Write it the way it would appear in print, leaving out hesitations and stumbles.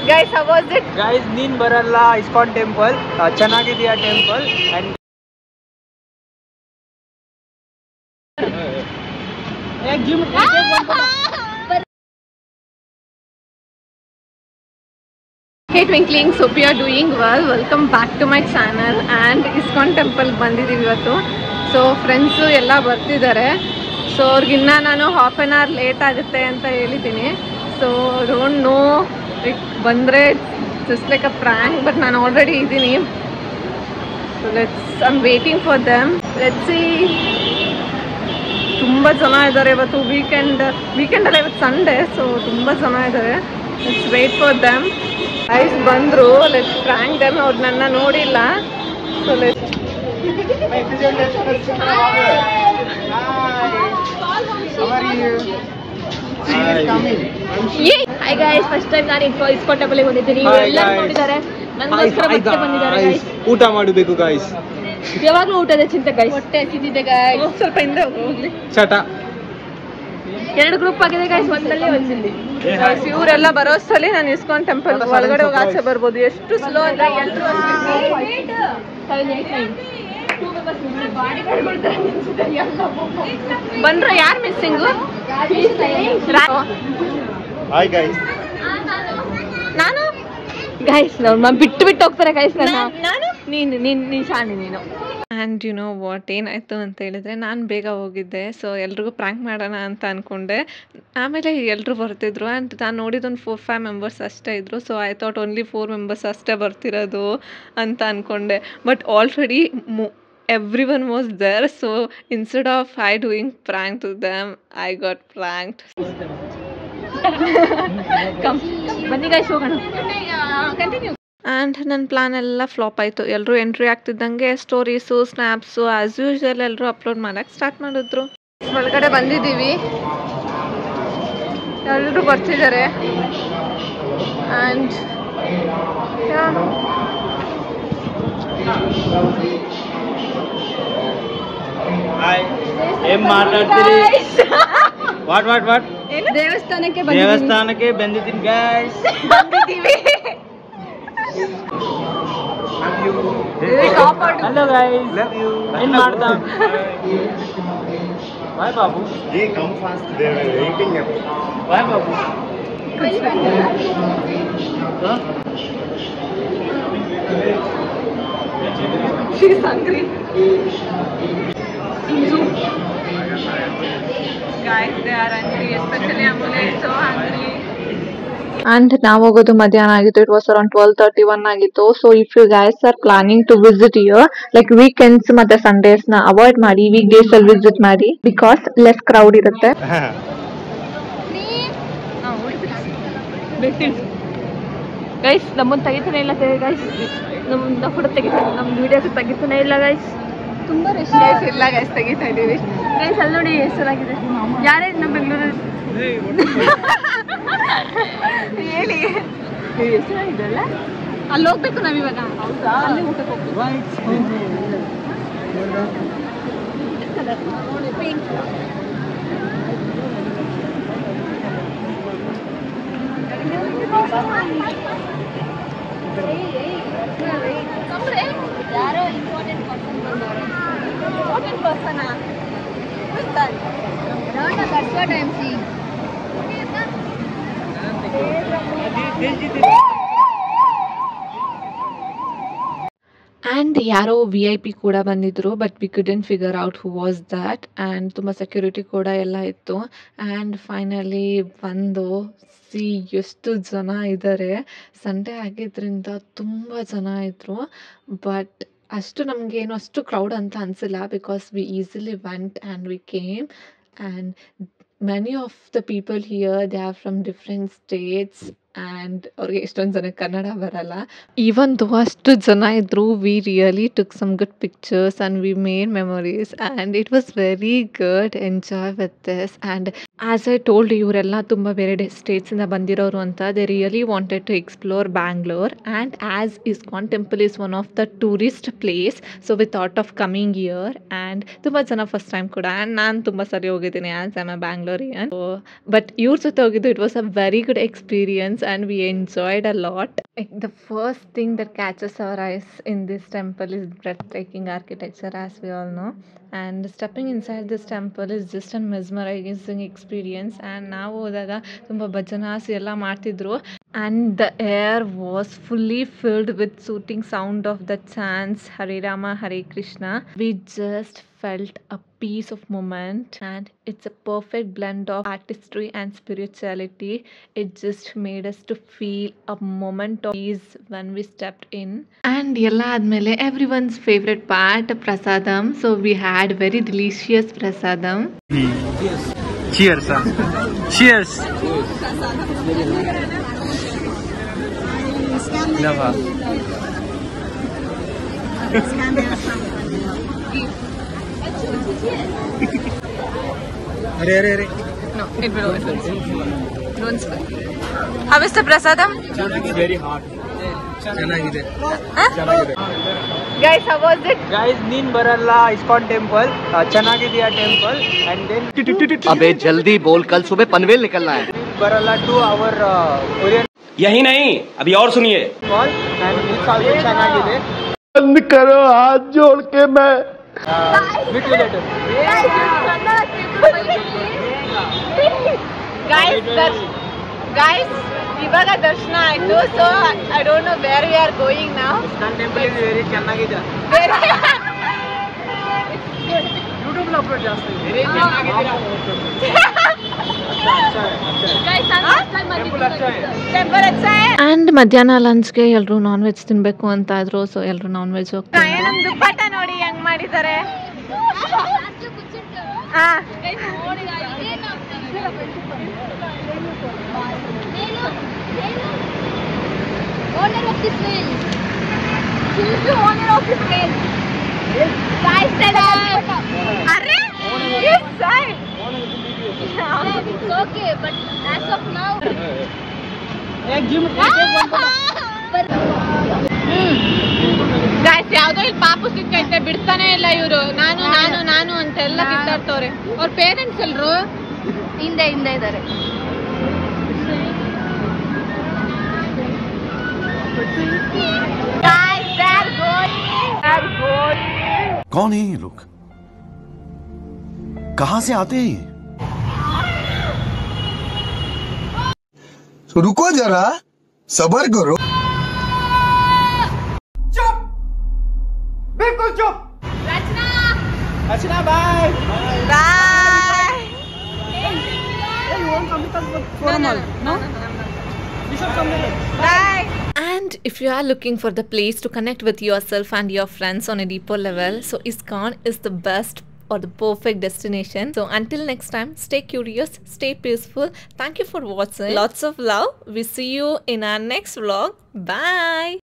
Guys, how was it? Guys, ನೀನ್ ಬರಲ್ಲ ISKCON temple ಚೆನ್ನಾಗಿದೆಯಾ temple and Hey Twinkling, so we are doing well. Welcome back to my channel and ISKCON temple ಬಂದಿದ್ದೀವಿ ಇವತ್ತು. So friends ಎಲ್ಲ ಬರ್ತಿದ್ದಾರೆ. So ಅವ್ರಿಗಿನ್ನ ನಾನು half an hour late ಆಗುತ್ತೆ ಅಂತ ಹೇಳಿದ್ದೀನಿ. ಸೊ ಡೋಂಟ್ ನೋ ಲೈಕ್ ಬಂದರೆ just like a prank, but ನಾನು ಆಲ್ರೆಡಿ ಇದ್ದೀನಿ. So I am waiting for them. Let's see. ತುಂಬ ಜನ ಇದ್ದಾರೆ ಇವತ್ತು. ವೀಕೆಂಡ್ ಅಲ್ಲ, ಇವತ್ತು ಸಂಡೇ. ಸೊ ತುಂಬ ಜನ ಇದ್ದಾರೆ. Let's wait for them. ಐಸ್ ಬಂದರು. Let's prank them. ಅವ್ರು ನನ್ನ ನೋಡಿಲ್ಲ. So let's Hi guys, first time ನಾನು ISKCON ಟೆಂಪಲ್ ಗೆ ಬಂದಿದ್ದೀನಿ. ಎಲ್ಲ ನೋಡಿದ್ದಾರೆ, ನನಗೋಸ್ಕರ ಮತ್ತೆ ಬಂದಿದ್ದಾರೆ guys. ಊಟ ಮಾಡಬೇಕು guys. ಯಾವಾಗಲೂ ಊಟದ ಚಿಂತೆ guys. ಹೊಟ್ಟೆ ಹಸಿದಿದೆ guys. ಸ್ವಲ್ಪ ಹಿಂದೆ ಹೋಗ್ಲಿ. ಚಟ. ಎರಡು ಗ್ರೂಪ್ ಆಗಿದೆ guys, ಒಂದಲ್ಲಿ ಒಂದಲ್ಲಿ. ಇವರೆಲ್ಲ ಬರೋಷ್ಟರಲ್ಲಿ ನಾನು ISKCON ಟೆಂಪಲ್ ಒಳಗಡೆ ಹೋಗಿ ಆಚೆ ಬರ್ಬೋದು. ಎಷ್ಟು ಸ್ಲೋ ಅಂದ್ರೆ ಎಲ್ಲರೂ ಬಂದ್ರೆ ಯಾರು ಮಿಸ್ಸಿಂಗು? Hi guys. ನಾನು ಗೈಸ್ ನಮ್ಮ ಬಿಟ್ಟು ಹೋಗ್ತಾರೆ ಗೈಸ್. ನಾನು ನೀನು ಶಾಣಿ ನೀನು. ಆ್ಯಂಡ್ ಯು ನೋ ವಾಟ್ ಏನಾಯಿತು ಅಂತ ಹೇಳಿದ್ರೆ, ನಾನು ಬೇಗ ಹೋಗಿದ್ದೆ. ಸೊ ಎಲ್ರಿಗೂ ಪ್ರ್ಯಾಂಕ್ ಮಾಡೋಣ ಅಂತ ಅಂದ್ಕೊಂಡೆ. ಆಮೇಲೆ ಎಲ್ಲರೂ ಬರ್ತಿದ್ರು ಆ್ಯಂಡ್ ನಾನು ನೋಡಿದ್ದೊಂದು 4-5 ಮೆಂಬರ್ಸ್ ಅಷ್ಟೇ ಇದ್ದರು. So I thought only 4 members ಅಷ್ಟೇ ಬರ್ತಿರೋದು ಅಂತ ಅಂದ್ಕೊಂಡೆ. But already everyone was there. So instead of I doing prank to them, I got pranked. Come ಬನ್ನಿ ಗೈಸ್ ಹೋಗೋಣ. Continue. ಆ್ಯಂಡ್ ನನ್ನ ಪ್ಲಾನ್ ಎಲ್ಲ ಫ್ಲಾಪ್ ಆಯಿತು. ಎಲ್ಲರೂ ಎಂಟ್ರಿ ಆಗ್ತಿದ್ದಂಗೆ ಸ್ಟೋರೀಸು, ಸ್ನ್ಯಾಪ್ಸು ಆ್ಯಸ್ ಯೂಶ್ವಲ್ ಎಲ್ಲರೂ ಅಪ್ಲೋಡ್ ಮಾಡೋಕ್ಕೆ ಸ್ಟಾರ್ಟ್ ಮಾಡಿದ್ರು. ಒಳಗಡೆ ಬಂದಿದ್ದೀವಿ, ಎಲ್ಲರೂ ಬರ್ತಿದ್ದಾರೆ. ಆ್ಯಂಡ್ ಹಾಯ್, ಏನ್ ಮಾತಾಡ್ತೀರಿ? ವಾಟ್ ದೇವಸ್ಥಾನಕ್ಕೆ ಬಂದಿದ್ದೀನಿ guys. Hello guys. Love you. ಏನ್ ಮಾಡ್ತಾ? ಬಾಯ್ Babu. Hey, come fast. They are waiting. Bye Babu. she's hungry. Guys, they are hungry, especially Amule is so hungry. And ನಾವು ಹೋಗೋದು ಮಧ್ಯಾಹ್ನ ಆಗಿತ್ತು. ಇಟ್ ವಾಸ್ ಅರೌಂಡ್ 12:31 ಆಗಿತ್ತು. So if you guys are planning to visit here, like weekends ಮತ್ತೆ Sundays ನ avoid ಮಾಡಿ, weekdays ಅಲ್ಲಿ visit ಮಾಡಿ, ಬಿಕಾಸ್ ಲೆಸ್ ಕ್ರೌಡ್ ಇರುತ್ತೆ. ಗೈಸ್ ನಮ್ಮನ್ನು ತೆಗಿತಾನೆ ಇಲ್ಲ ಗೈಸ್. ನಮ್ಮ ಫೋಟೋ ತೆಗಿತಾನೆ, ನಮ್ಮ ವಿಡಿಯೋಸ್ ತೆಗಿತಾನೆ ಇಲ್ಲ ಗೈಸ್. ತುಂಬಾ ರಶ್ ಇಲ್ಲ ಗೈಸ್, ತೆಗಿತಾ ಇದೀವಿ ಗೈಸ್. ಅಲ್ಲಿ ನೋಡಿ ಎಷ್ಟು ಚೆನ್ನಾಗಿದೆ. ಯಾರೇ ನಮ್ಮ ಬೆಂಗಳೂರಲ್ಲಿ ಹೇಳಿ ಎಷ್ಟು ಚೆನ್ನಾಗಿದೆ ಅಲ್ಲ. ಅಲ್ಲಿ ಹೋಗ್ಬೇಕು ನಾವಿವಾಗ. ಹೌದಾ? ಅಲ್ಲಿ ಊಟಕ್ಕೆ ಹೋಗ್ಬೇಕು. ಯಾರೋ ಇಂಪಾರ್ಟೆಂಟ್ ಪರ್ಸನ್ ಬಂದವರು. ಇಂಪಾರ್ಟೆಂಟ್ ಪರ್ಸನಾ? That's what I am seeing. And ಯಾರೋ VIP ಕೂಡ ಬಂದಿದ್ರು, but we couldn't figure out who was that. And ತುಂಬ ಸೆಕ್ಯೂರಿಟಿ ಕೂಡ ಎಲ್ಲ ಇತ್ತು. ಆ್ಯಂಡ್ ಫೈನಲಿ ಬಂದು ಎಷ್ಟು ಜನ ಇದ್ದಾರೆ. ಸಂಡೇ ಆಗಿದ್ದರಿಂದ ತುಂಬ ಜನ ಇದ್ದರು. ಬಟ್ ಅಷ್ಟು ನಮಗೇನು ಅಷ್ಟು ಕ್ರೌಡ್ ಅಂತ ಅನಿಸಿಲ್ಲ, because we easily went and we came. And many of the people here, they are from different states and ಅವ್ರಿಗೆ ಎಷ್ಟೊಂದು ಜನಕ್ಕೆ ಕನ್ನಡ ಬರಲ್ಲ. ಈವನ್ ದೋ ಅಷ್ಟು ಜನ ಇದ್ದರು, we really took some good pictures and we made memories and it was very good. Enjoy with this. And as I told, ಇವರೆಲ್ಲ ತುಂಬ ಬೇರೆ ಸ್ಟೇಟ್ಸಿಂದ ಬಂದಿರೋರು ಅಂತ. They really wanted to explore Bangalore. And as ISKCON temple is one of the tourist place, so we thought of coming here. And ತುಂಬ ಜನ first time ಕೂಡ. And ನಾನು ತುಂಬ ಸರಿ ಹೋಗಿದ್ದೀನಿ as I am a ಬ್ಯಾಂಗ್ಳೂರಿಯನ್. But ಇವ್ರ ಜೊತೆ ಹೋಗಿದ್ದು, it was a very good experience. experience and we enjoyed a lot. Like, the first thing that catches our eyes in this temple is breathtaking architecture, as we all know. And stepping inside this temple is just a mesmerizing experience. And ನಾವು ಹೋದಾಗ ತುಂಬ ಭಜನಾಸ್ ಎಲ್ಲ ಮಾಡ್ತಿದ್ರು. And the air was fully filled with soothing sound of the chants Hare Rama, Hare Krishna. We just felt a piece of moment, and it's a perfect blend of artistry and spirituality. It just made us to feel a moment of peace when we stepped in. And ಎಲ್ಲ ಆದ್ಮೇಲೆ everyone's favorite part, prasadam. So we had very delicious prasadam. Cheers. Cheers. Never. Arey. No, it will always. Don't spill. How is the prasadam? Very hot. ಚೆನ್ನಾಗಿದೆ. Guys, how was it? Guys, ನೀನ್ ಬರಲ್ಲ ISKCON temple ಚೆನ್ನಾಗಿದೆಯಾ temple and then अबे जल्दी बोल, कल सुबह पनवेल निकलना है. बरला to our Korean यही नहीं, अभी और सुनिए. mall and it's also ಚೆನ್ನಾಗಿದೆ. बंद करो हाथ जोड़ के मैं. Meet you later. Guys, ಇವಾಗ ದರ್ಶನ ಆಯ್ತು. So I don't know where we are going now. ISKCON temple is very ಚೆನ್ನಾಗಿದೆ. YouTube లో ಅಪ್ಲೋಡ್ ಜಾಸ್ತಿ very ಚೆನ್ನಾಗಿದೆ. ಟೆಂಪಲ್ ಅಚ್ಚಾ ಹೈ. ಆ್ಯಂಡ್ ಮಧ್ಯಾಹ್ನ ಲಂಚ್ಗೆ ಎಲ್ಲರೂ ನಾನ್ ವೆಜ್ ತಿನ್ನಬೇಕು ಅಂತ ಇದ್ರು. ಸೊ ಎಲ್ಲರೂ ನಾನ್ ವೆಜ್ ಹೋಗ್ತಾರೆ. ನಮ್ ದುಪ್ಪಟ್ಟ ನೋಡಿ ಹೆಂಗ್ ಮಾಡಿದ್ದಾರೆ. ಹಾ Owner of this place. Choose the owner of this place. Guys, ಅರೆ yes sir. it's okay, but as of now. Guys ಯಾವ್ದೋ ಇಲ್ಲಿ ಪಾಪು ಸಿಕ್ಕೈತೆ, ಬಿಡ್ತಾನೆ ಇಲ್ಲ ಇವರು. ನಾನು ಅಂತೆಲ್ಲ ಕಿತ್ತಾಡ್ತವ್ರೆ. ಅವ್ರ ಪೇರೆಂಟ್ಸ್ ಎಲ್ರು ಹಿಂದೆ ಇದ್ದಾರೆ. कौन है ये लोग? कहां से आते हैं? तो रुको जरा, सबर करो. चुप, बिल्कुल चुप. रचना bye. And if you are looking for the place to connect with yourself and your friends on a deeper level, so ISKCON is the best or the perfect destination. So until next time, stay curious, stay peaceful. Thank you for watching. Lots of love. We see you in our next vlog. Bye.